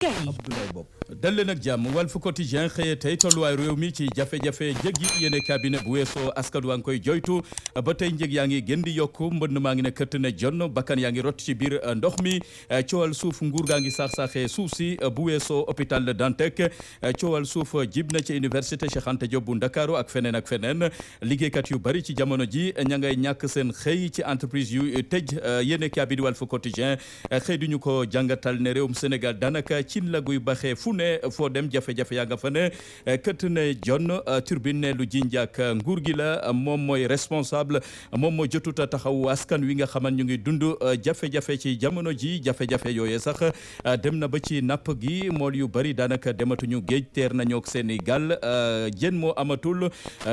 kay. Abdoulaye Bob dal leen ak jàmm Walf Quotidien xëye tey tolluwaay réew mi ci jafe-jafe njëg yi yéene cabinet bu weesoo askan waa ngi koy joytu ba tey njëg yaa ngi gën di yokku mbënd maa ngi ne këtt ne jonn bakkan yaa ngi rot ci biir ndox mi coowal suuf nguur gaa ngi saax-saaxee suuf si bu weesoo hôpital Dantec coowal suuf jib na ci université Cheikh Anta Diop bu Ndakaaru ak feneen liggéeykat yu bari ci jamono ji ña ngay ñàkk seen xëy ci entreprise yu tëj yéene cabinet Walf Quotidien xëy duñu ko jàngatal ne réewum Sénégal daanaka cin la guy baxee fu ne foo dem jafe-jafe yaa nga fa ne kët ne jon turbine ne lu jinjaak nguur gi la moom mooy responsable moom moo jotuta taxaw askan wi nga xaman ñu ngi dund jafe-jafe ci jamono ji jafe-jafe yooye sax dem na ba ci napp gi mool yu bari daanaka dematuñu géej teer nañoo ak seeni gaal jën moo amatul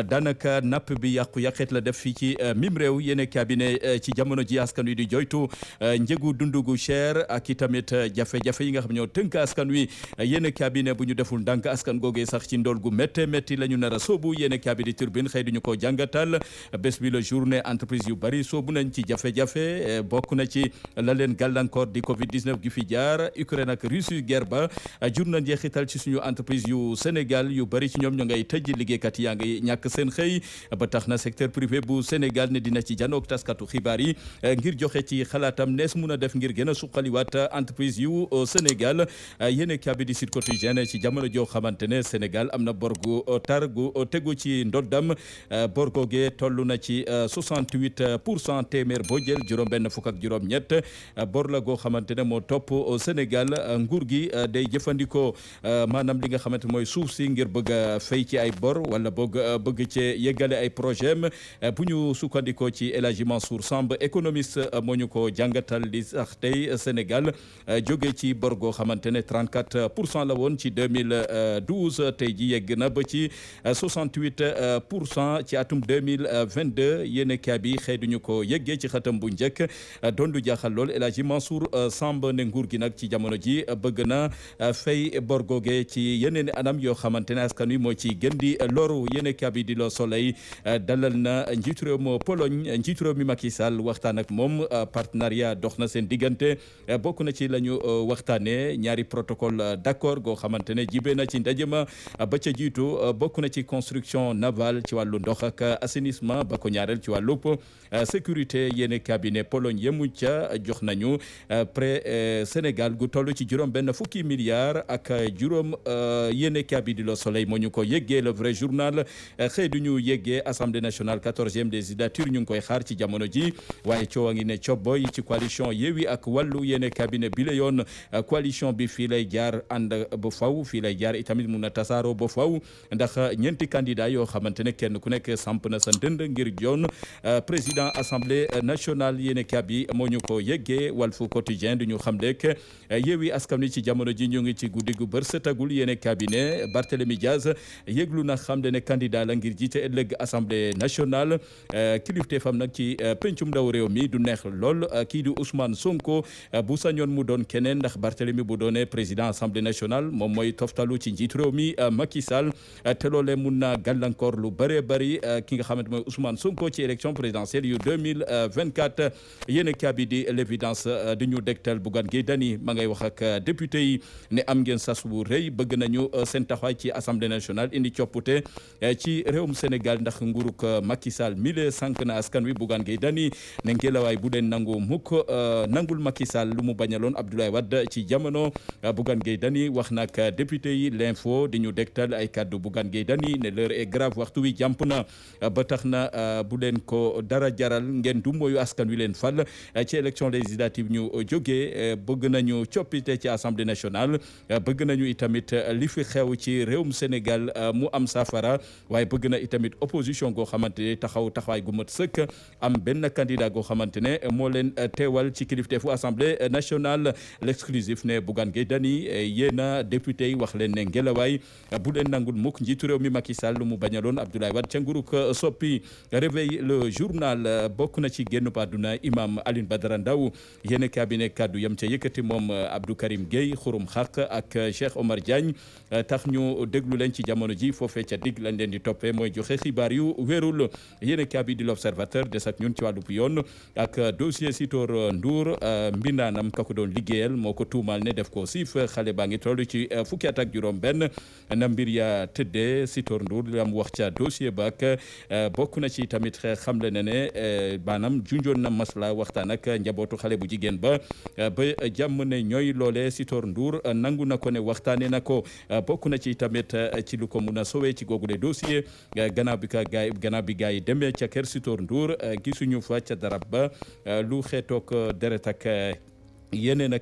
daanaka napp bi yàqu-yàqet la def fii ci mim réew yéene cabinet ci jamono ji askan wi di joytu njëgu dundu gu cher ak itamit jafe-jafe yi nga xam ñoo tënk askan wi yéene cabinet bu ñu deful ndànk askan googee sax ci ndool gu métte métti la ñu nar a soobu yéene cabinet turbine xëy duñu ko jàngatal bés bi la journée entreprise yu bari soobu nañ ci jafe-jafe bokk na ci la leen gàllankoor di Covid 19 gi fi jaar Ukraine ak Russie guerre ba jur na njeexital ci suñu entreprise yu Sénégal yu bari ci ñoom ñoo ngay tëj liggéeykat yaa ngi ñàkk seen xëy ba tax na secteur privé bu Sénégal ne dina ci janook taskatu xibaar yi ngir joxe ci xalaatam nees mun a def ngir gën a suqaliwaat entreprise yu Sénégal yéene cabinet Sud Quotidien ci jamono joo xamante ne Sénégal am na bor gu tar gu tegu ci ndoddam bor googee toll na ci 68% téeméer boo jël juróom-benn fukk ak juróom-ñett bor la goo xamante ne moo topp Sénégal nguur gi day jëfandikoo maanaam li nga xamante mooy suuf si ngir bëgg a fay ci ay bor wala bëgg ci yeggale ay projet bu ñu sukkandikoo ci El Hadji Mansour Samb économiste moo ñu ko jàngatal di sax tey Sénégal jóge ci bor goo xamante ne 34% la woon ci 2012 tey ji yegg na ba ci 68% ci atum 2022 yéene kaabi xëy duñu ko yeggee ci xatam bu njëkk doon du jaaxal lool El Hadji Mansour Samb ne nguur gi nag ci jamono ji bëgg na fay bor googe ci yeneen anam yoo xamante ne askan wi moo ci gën di loru yéene kaabi di Le Soleil dalal na njiitu réew moo Pologne njiitu réew mi Macky Sall waxtaan ak moom partenariat dox na seen diggante bokk na ci la ñu waxtaanee ñaari protocole d'accord goo xamante ne jibe na ci ndaje ma ba ca jiitu bokk na ci construction navale ci wàllu ndox ak assainissement ba ko ñaareel ci wàllu sécurité yéene cabinet Pologne yemu ca jox nañu prêt Sénégal gu toll ci juróom-benn fukki milliards ak juróom yéene cabinet Le Soleil moo ñu ko yëggee le vrai journal xëy du ñu yëggee assemblée nationale 14e législature ñu ngi koy xaar ci jamono ji waaye coow a ngi ne cobboy ci coalition Yewwi ak Wallu yéene cabinet bi la yoon coalition bi fii lay jaar ànd ba faw fii lay jaar itamit mun a tasaaroo ba faw ndax ñeenti candidat yoo xamante ne kenn ku nekk samp na sa ndënd ngir joon président assemblée nationale yéene kabi moo ñu ko yëggee Walf Quotidien du ñu xam rek Yewwi Askan Wi ci jamono ji ñu ngi ci guddi gu bër setagul yéene cabinet Barthélémy Diaz yëglu na xam ne candidat la ngir jiite ëllëg assemblée nationale kilifte fam nag ci pencum ndaw réew mi du neex lool kii di Ousmane Sonko bu sañoon mu doon keneen ndax Barthélémy bu doonee président assemblée nationale moom mooy toftalu ci njiitu réew mi Macky Sall te loolee mun na gàllankoor lu bëree bëri ki nga xamante mooy Ousmane Sonko ci élection présidentielle yu 2024 yéen kaabi di l'évidence di ñu dégtal Bougane Gueye Dany ma ngay wax ak député yi ne am ngeen sas bu rëy bëgg nañu seen taxawaay ci assemblée nationale indi coppite ci réewum Sénégal ndax nguuruk Macky Sall mille sànq na askan wi Bougane Gueye Dany ne ngelawaay bu leen nangu mukk nangul Macky Sall lu mu bañaloon Abdoulaye Wade ci jamono Bougane Gueye Dany wax nag député yi l'info di ñu dégtal ay kaddu Bougane Gueye Dany ne l'heure est grave waxtu wi jàmp na ba tax na bu leen ko dara jaral ngeen du mooyu askan wi leen fal ci élection législative ñu jógee bëgg nañu coppite ci assemblée nationale bëgg nañu itamit li fi xew ci réewum Sénégal mu am safara waaye bëgg na itamit opposition goo xamante ne taxawaay gu mat sëkk am benn candidat goo xamante ne moo leen teewal ci kilifteefu assemblée nationale l'exclusif ne Bougane Gueye Dany yéena député yi wax leen ne ngelawaay bu leen nangul mukk njiitu réew mi Macky Sall lu mu bañaloon Abdoulaye Wade ca nguruk soppi réveil le journal bokk na ci génn àdduna imam Alioune Badara Ndao yéene cabinet kaddu yam ca yëkkati moom Abdou Karim Gueye xurum xaq ak Cheikh Omar Diagne tax ñu déglu leen ci jamono ji foofee ca digg lañ leen di toppee mooy joxe xibaar yu wérul yéene cabinet di l'observateur des ak ñun ci wàllu yoon ak dossier Sitor Ndour mbindaanam ka ko doon liggéeyal moo ko tuumal ne def ko si Sif xale baa ngi toll ci fukki at ak juróom-benn na mbir ya tëddee Sitor Ndour li am wax ca dossier ba ak bokk na ci tamit xamle na ne maanaam junjoon na masla waxtaan ak njabootu xale bu jigéen ba jàmm ne ñooy loole Sitor Ndour nangu na ko ne waxtaanee na ko bokk na ci tamit ci lu ko mun a sowee ci googule dossier gannaaw bi gaay yi demee ca kër Sitor Ndour gisuñu fa ca darab ba lu xeetook deret ak yeneen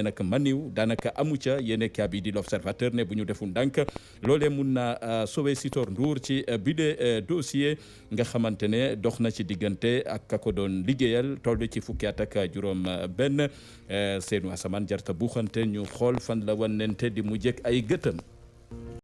ak maniw daanaka amu ca yéene kaabi di l'Observateur ne bu ñu deful ndànk loolee mun na sauver Sitor Ndour ci bile dossier nga xamante ne dox na ci diggante ak ka ko doon liggéeyal toll ci fukki at ak juróom benn seenu asamaan jarta buuxante ñu xool fan la wannente di mu jëkk ay gëtëm